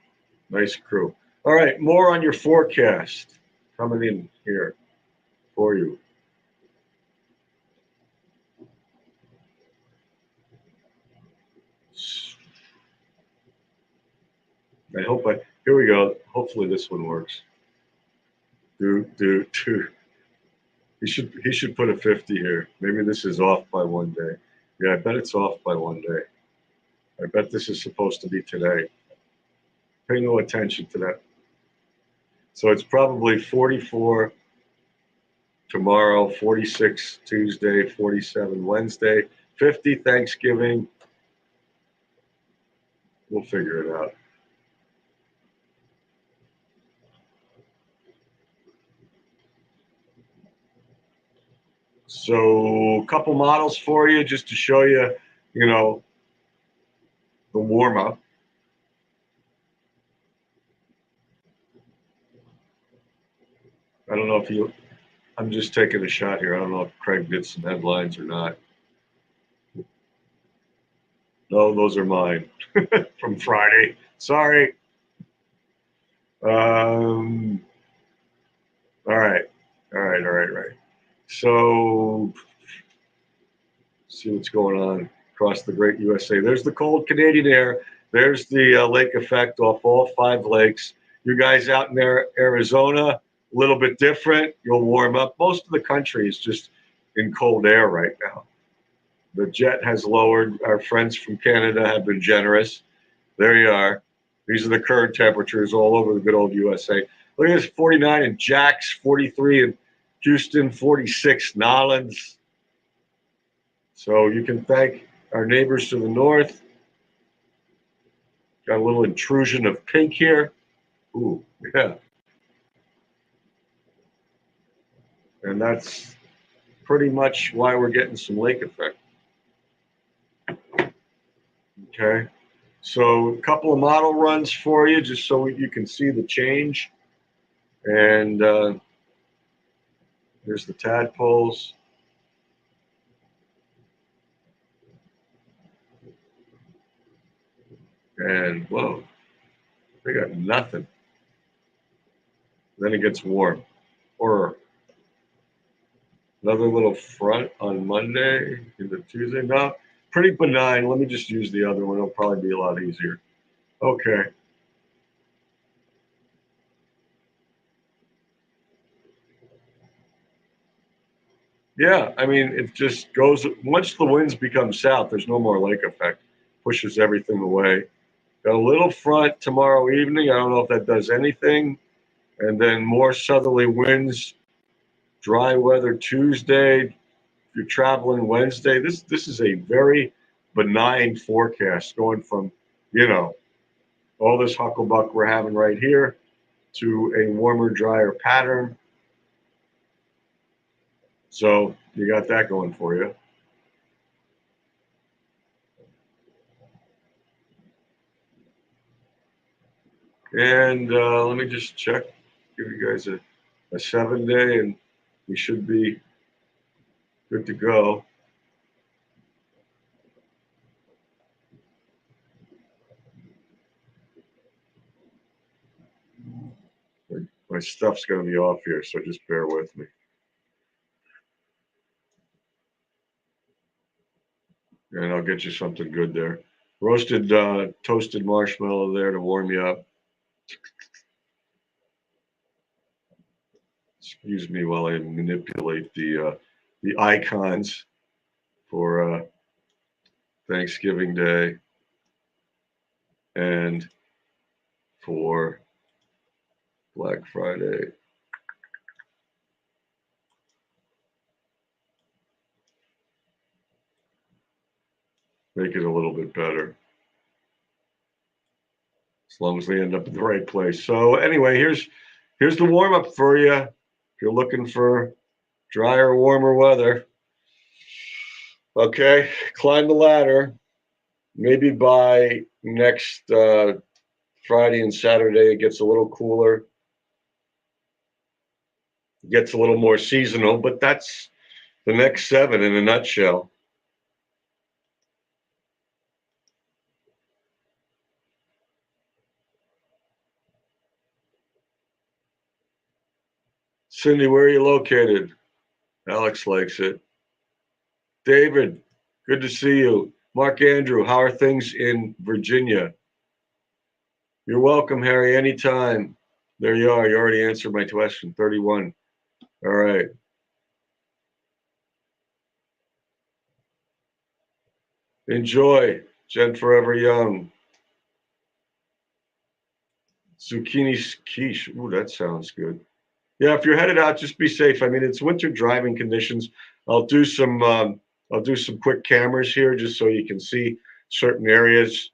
Nice crew. All right. More on your forecast coming in here for you. Here we go. Hopefully this one works. Do. He should put a 50 here. Maybe this is off by one day. Yeah, I bet it's off by one day. I bet this is supposed to be today. Pay no attention to that. So it's probably 44 tomorrow, 46 Tuesday, 47 Wednesday, 50 Thanksgiving. We'll figure it out. So a couple models for you just to show you, the warm up. I don't know if I'm just taking a shot here. I don't know if Craig did some headlines or not. No, those are mine from Friday. Sorry. All right. All right. So, see what's going on across the great USA. There's the cold Canadian air. There's the lake effect off all 5 lakes. You guys out in there, Arizona, a little bit different. You'll warm up. Most of the country is just in cold air right now. The jet has lowered. Our friends from Canada have been generous. There you are. These are the current temperatures all over the good old USA. Look at this, 49 in Jax, 43 in Houston, 46 Nolens. So you can thank our neighbors to the north. Got a little intrusion of pink here. Ooh, yeah. And that's pretty much why we're getting some lake effect. Okay. So a couple of model runs for you, just so you can see the change. And here's the tadpoles. And whoa, they got nothing. Then it gets warm. Or another little front on Monday into Tuesday. No, pretty benign. Let me just use the other one. It'll probably be a lot easier. Okay. Yeah, I mean, it just goes, once the winds become south, there's no more lake effect. Pushes everything away. Got a little front tomorrow evening. I don't know if that does anything. And then more southerly winds, dry weather Tuesday. If you're traveling Wednesday, this is a very benign forecast going from, all this hucklebuck we're having right here to a warmer, drier pattern. So you got that going for you. And let me just check, give you guys a 7-day, and we should be good to go. My stuff's going to be off here, so just bear with me. And I'll get you something good there. Roasted toasted marshmallow there to warm you up. Excuse me while I manipulate the icons for Thanksgiving Day and for Black Friday. Make it a little bit better. As long as they end up in the right place. So anyway, here's the warm up for you. If you're looking for drier, warmer weather, okay, climb the ladder. Maybe by next Friday and Saturday, it gets a little cooler, gets a little more seasonal, but that's the next 7 in a nutshell. Cindy, where are you located? Alex likes it. David, good to see you. Mark Andrew, how are things in Virginia? You're welcome, Harry, anytime. There you are. You already answered my question. 31. All right. Enjoy. Jen Forever Young. Zucchini quiche. Ooh, that sounds good. Yeah, if you're headed out, just be safe. I mean, it's winter driving conditions. I'll do some quick cameras here just so you can see certain areas.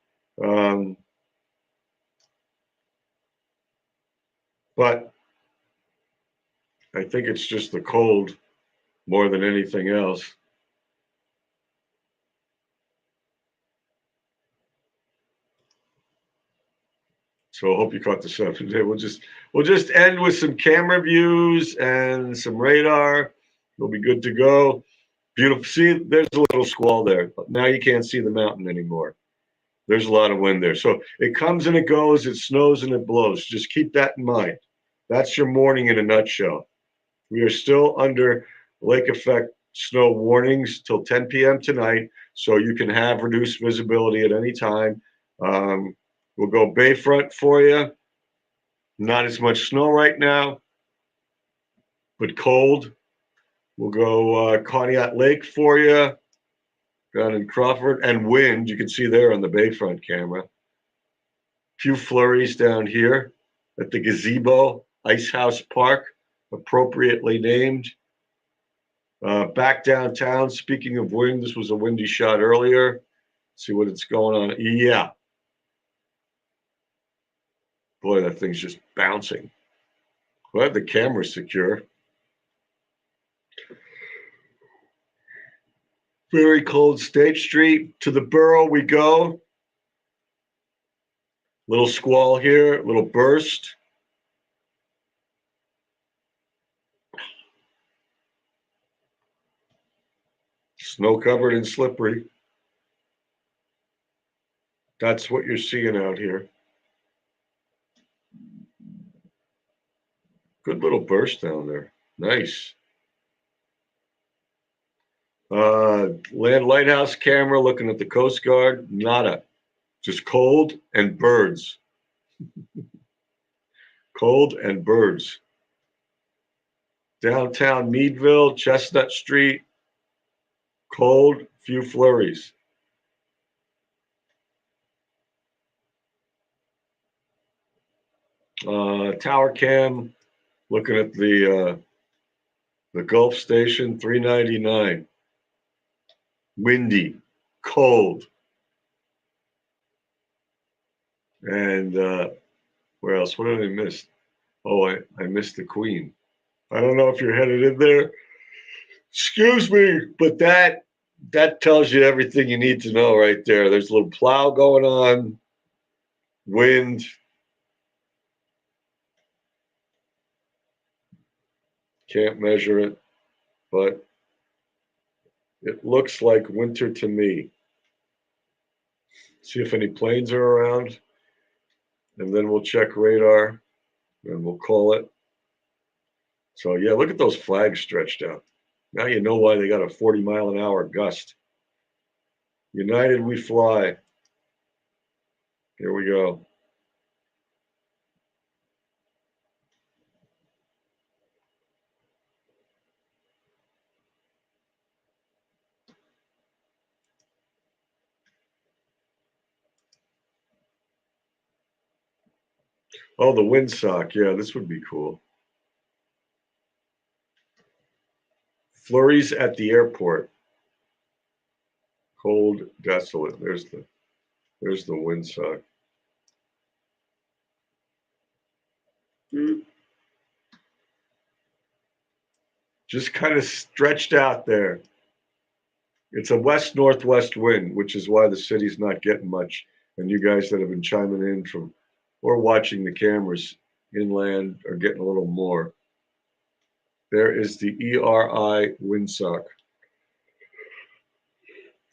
But I think it's just the cold more than anything else. So I hope you caught the stuff today. We'll just end with some camera views and some radar. We'll be good to go. Beautiful. See, there's a little squall there. Now you can't see the mountain anymore. There's a lot of wind there. So it comes and it goes, it snows and it blows. Just keep that in mind. That's your morning in a nutshell. We are still under lake effect snow warnings till 10 p.m. tonight, so you can have reduced visibility at any time. We'll go Bayfront for you. Not as much snow right now, but cold. We'll go Conneaut Lake for you down in Crawford, and wind. You can see there on the Bayfront camera. Few flurries down here at the Gazebo Ice House Park, appropriately named. Back downtown, speaking of wind, this was a windy shot earlier. See what it's going on. Yeah. Boy, that thing's just bouncing. Glad the camera's secure. Very cold State Street. To the borough we go. Little squall here, little burst. Snow covered and slippery. That's what you're seeing out here. Good little burst down there. Nice. Land lighthouse camera looking at the Coast Guard. Nada. Just cold and birds. Cold and birds. Downtown Meadville, Chestnut Street. Cold, few flurries. Tower cam, looking at the Gulf Station, 399. Windy, cold. And where else? What did I miss? Oh, I missed the Queen. I don't know if you're headed in there. Excuse me, but that tells you everything you need to know right there. There's a little plow going on, wind. Can't measure it, but it looks like winter to me. See if any planes are around, and then we'll check radar, and we'll call it. So yeah, look at those flags stretched out. Now you know why they got a 40-mile-an-hour gust. United we fly. Here we go. Oh, the windsock. Yeah, this would be cool. Flurries at the airport. Cold, desolate. There's the windsock. Just kind of stretched out there. It's a west-northwest wind, which is why the city's not getting much. And you guys that have been chiming in from or watching the cameras inland are getting a little more. There is the ERI windsock.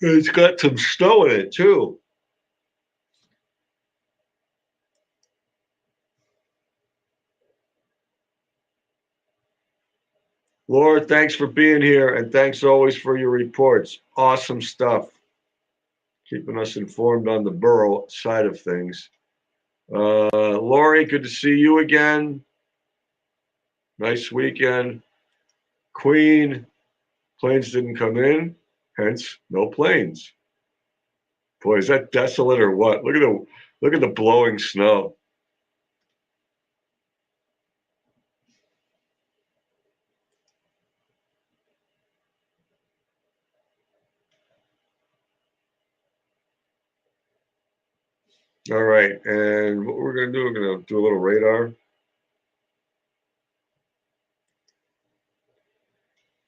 It's got some snow in it too. Laura, thanks for being here, and thanks always for your reports. Awesome stuff. Keeping us informed on the borough side of things. Lori, good to see you again. Nice weekend. Queen, planes didn't come in, hence no planes. Boy, is that desolate or what? Look at the blowing snow. All right, and what we're gonna do, we're gonna do a little radar.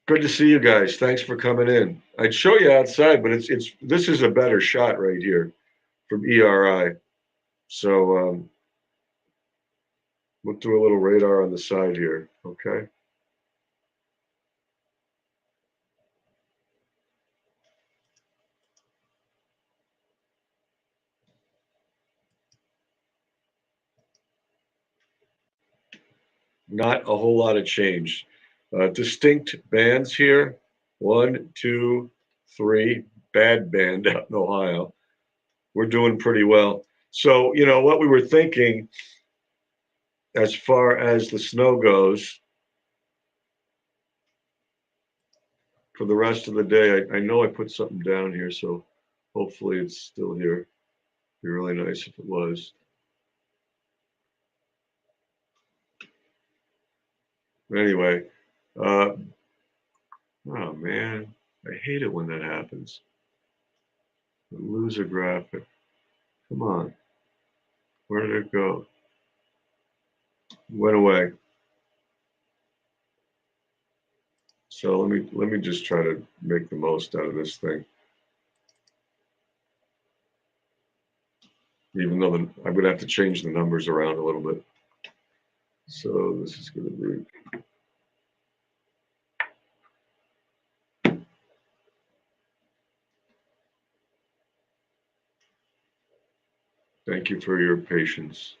Good to see you guys. Thanks for coming in. I'd show you outside, but it's this is a better shot right here from ERI. So we'll do a little radar on the side here. Okay. Not a whole lot of change. Distinct bands here. 1, 2, 3. Bad band out in Ohio. We're doing pretty well. So, you know, what we were thinking as far as the snow goes for the rest of the day, I know I put something down here, so hopefully it's still here. It'd be really nice if it was. Anyway, oh man, I hate it when that happens. Lose a graphic. Come on. Where did it go? Went away. So let me just try to make the most out of this thing. Even though I'm going to have to change the numbers around a little bit. So this is going to be. Thank you for your patience.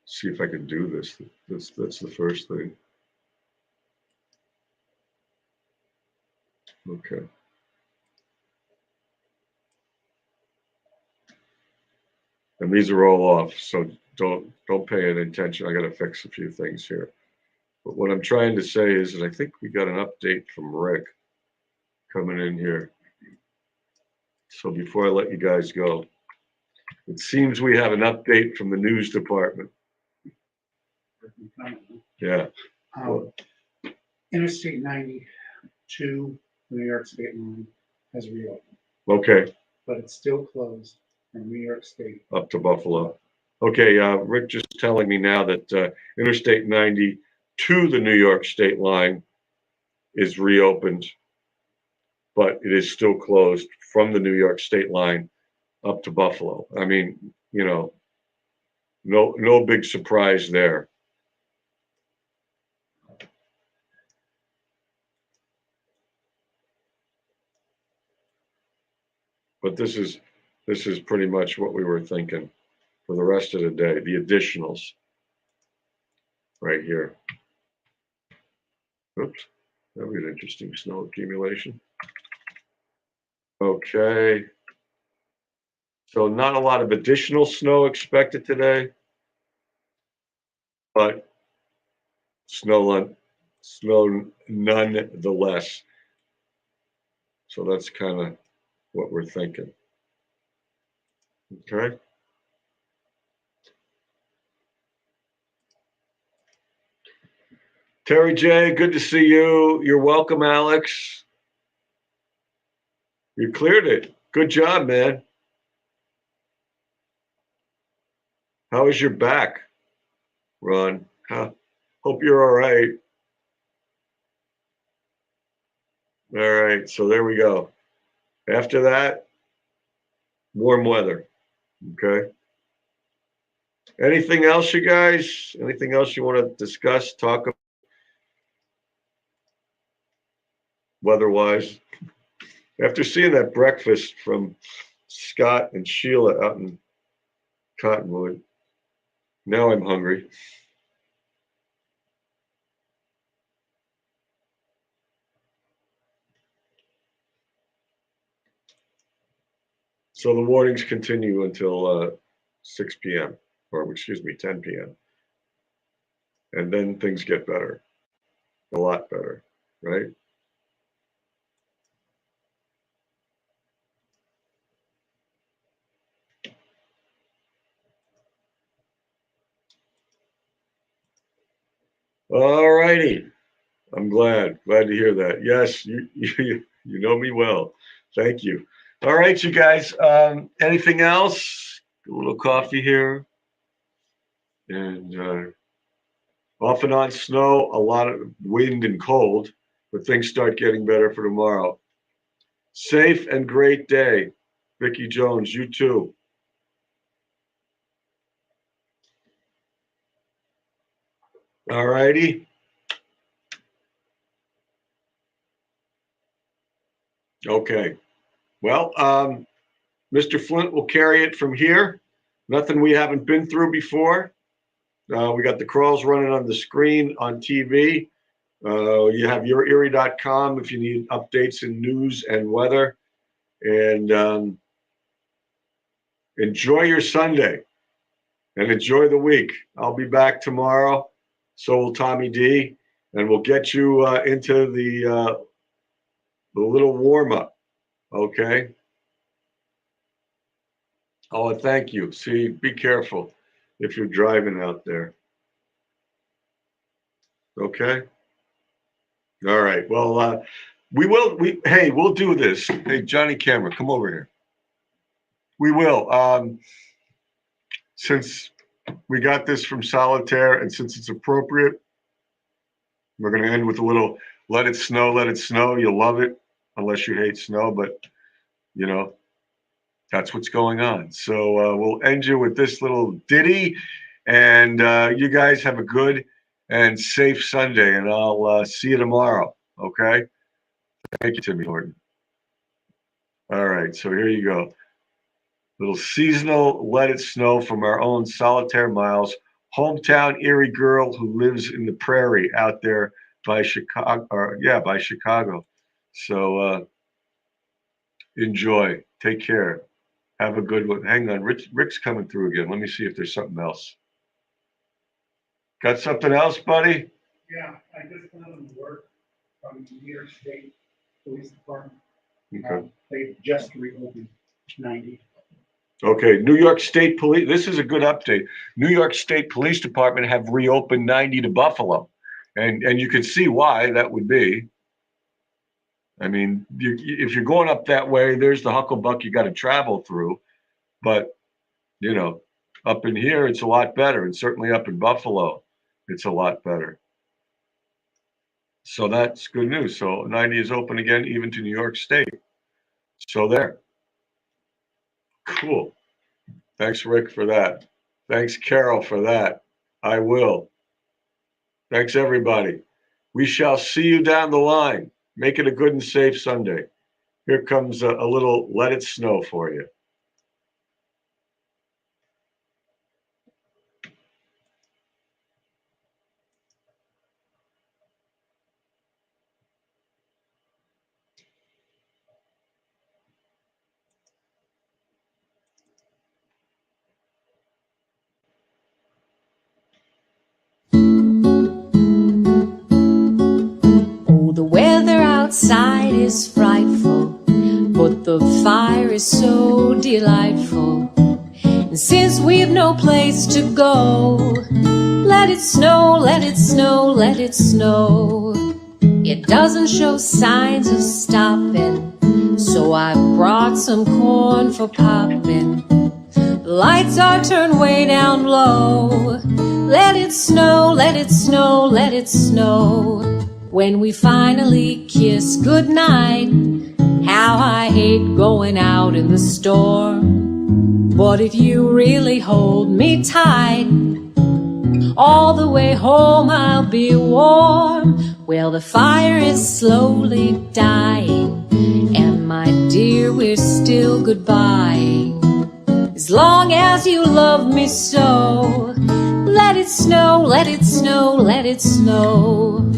See if I can do this. That's the first thing. Okay. And these are all off, so don't pay any attention. I got to fix a few things here. But what I'm trying to say is that I think we got an update from Rick coming in here. So before I let you guys go, it seems we have an update from the news department. Yeah. Interstate 92, New York State line has reopened, Okay. but it's still closed from New York State Up to Buffalo. Okay. Rick just telling me now that Interstate 90 to the New York State line is reopened, but it is still closed from the New York State line up to Buffalo. I mean, you know, no big surprise there. But this is pretty much what we were thinking for the rest of the day. The additionals right here. Oops, that'll be an interesting snow accumulation. Okay. So not a lot of additional snow expected today, but snow nonetheless. So that's kind of what we're thinking. Okay. Terry J, good to see you. You're welcome, Alex. You cleared it. Good job, man. How is your back, Ron? Huh? Hope you're all right. All right, so there we go. After that, warm weather. Okay. Anything else, you guys? Anything else you want to discuss, talk about weather-wise? After seeing that breakfast from Scott and Sheila out in Cottonwood, now I'm hungry. So the warnings continue until 6 p.m. or excuse me, 10 p.m. And then things get better, a lot better, right? All righty. I'm glad to hear that. Yes, you know me well. Thank you. All right, you guys. Anything else? A little coffee here, and off and on snow, a lot of wind and cold, but things start getting better for tomorrow. Safe and great day, Vicky Jones. You too. All righty. Okay. Well, Mr. Flint will carry it from here. Nothing we haven't been through before. We got the crawls running on the screen on TV. You have yourerie.com if you need updates in news and weather. And enjoy your Sunday and enjoy the week. I'll be back tomorrow. So will Tommy D. And we'll get you into the little warm up. Okay. Oh, thank you. See, be careful if you're driving out there. Okay. All right. Well, we'll do this. Hey, Johnny Camera, come over here. We will. Since we got this from Solitaire and since it's appropriate, we're going to end with a little let it snow, let it snow. You'll love it unless you hate snow, but you know, that's what's going on. So we'll end you with this little ditty, and you guys have a good and safe Sunday, and I'll see you tomorrow. Okay. Thank you, Timmy Horton. All right. So here you go. Little seasonal let it snow from our own Solitaire Miles, hometown Erie girl who lives in the prairie out there by Chicago. Or, yeah, by Chicago. So enjoy. Take care. Have a good one. Hang on. Rick's coming through again. Let me see if there's something else. Got something else, buddy? Yeah, I just found them work from New York State Police Department. Okay. They just reopened 90. Okay, New York State Police. This is a good update. New York State Police Department have reopened 90 to Buffalo, and you can see why that would be. I mean, if you're going up that way, there's the Hucklebuck you got to travel through. But you know, up in here, it's a lot better, and certainly up in Buffalo, it's a lot better. So that's good news. So 90 is open again, even to New York State. So there. Cool. Thanks, Rick, for that. Thanks, Carol, for that. I will. Thanks, everybody. We shall see you down the line. Make it a good and safe Sunday. Here comes a little let it snow for you. The fire is so delightful, and since we've no place to go, let it snow, let it snow, let it snow. It doesn't show signs of stopping, so I've brought some corn for popping. The lights are turned way down low. Let it snow, let it snow, let it snow. When we finally kiss goodnight, how I hate going out in the storm. But if you really hold me tight, all the way home I'll be warm. Well, the fire is slowly dying, and my dear, we're still goodbye. As long as you love me so, let it snow, let it snow, let it snow.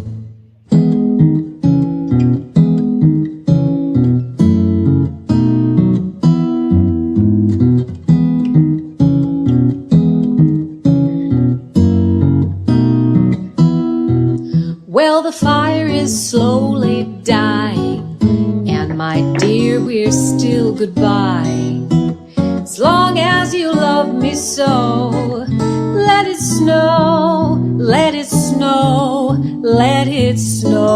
Well, the fire is slowly dying, and my dear, we're still goodbye. As long as you love me so, let it snow, let it snow, let it snow.